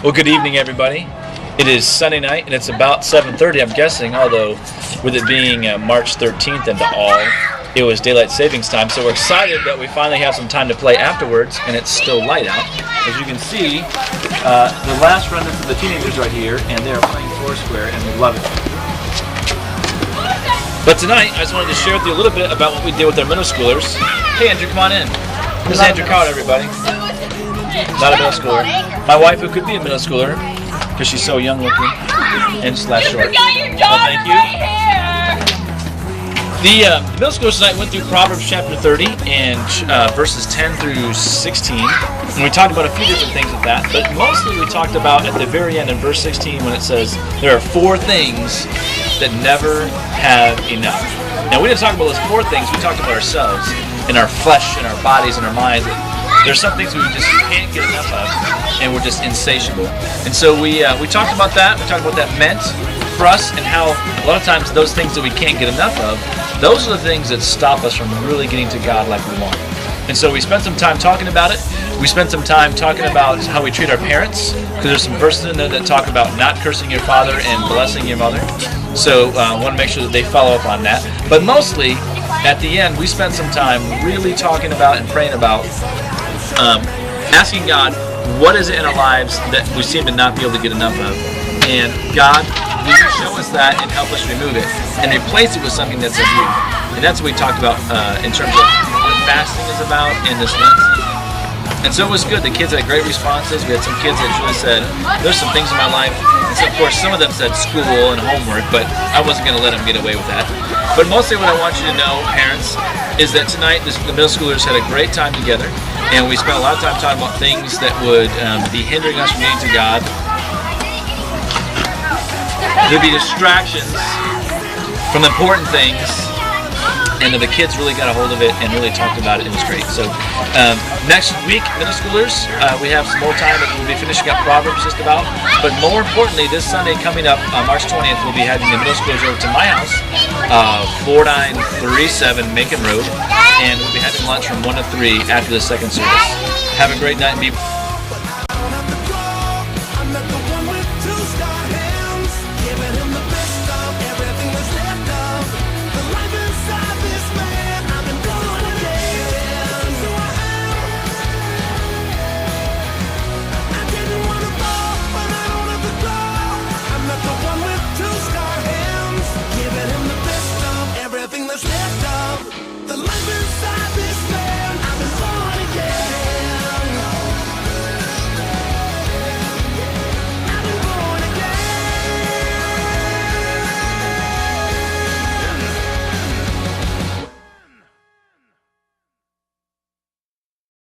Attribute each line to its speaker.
Speaker 1: Well, good evening, everybody. It is Sunday night, and it's about 7:30, I'm guessing, although with it being March 13th and all, it was daylight savings time, so we're excited that we finally have some time to play afterwards, and it's still light out. As you can see, the last remnants of the teenagers are here, and they are playing Foursquare, and we love it. But tonight, I just wanted to share with you a little bit about what we did with our middle schoolers. Hey, Andrew, come on in. This is Andrew Coward, everybody. Not a middle schooler. My wife, who could be a middle schooler, because she's so young looking and slash short. Thank you. The middle schoolers tonight went through Proverbs chapter 30 and verses 10 through 16. And we talked about a few different things with that, but mostly we talked about at the very end in verse 16 when it says, there are 4 things that never have enough. Now we didn't talk about those 4 things, we talked about ourselves and our flesh and our bodies and our minds. There's some things we just can't get enough of, and we're just insatiable. And so we talked about that. We talked about what that meant for us, and how a lot of times those things that we can't get enough of, those are the things that stop us from really getting to God like we want. And so we spent some time talking about it. We spent some time talking about how we treat our parents, because there's some verses in there that talk about not cursing your father and blessing your mother. So I want to make sure that they follow up on that. But mostly, at the end, we spent some time really talking about and praying about asking God, what is it in our lives that we seem to not be able to get enough of? And God, will you show us that and help us remove it and replace it with something that's of you? And that's what we talked about in terms of what fasting is about in this Lent season. And so it was good. The kids had great responses. We had some kids that really said, there's some things in my life. And so, of course, some of them said school and homework, but I wasn't going to let them get away with that. But mostly what I want you to know, parents, is that tonight the middle schoolers had a great time together. And we spent a lot of time talking about things that would be hindering us from getting to God. There'd be distractions from important things. And the kids really got a hold of it and really talked about it. It was great. So next week, middle schoolers, we have some more time. We'll be finishing up Proverbs just about. But more importantly, this Sunday coming up, March 20th, we'll be having the middle schoolers over to my house, 4937 Macon Road. And we'll be having lunch from 1 to 3 after the second service. Have a great night and be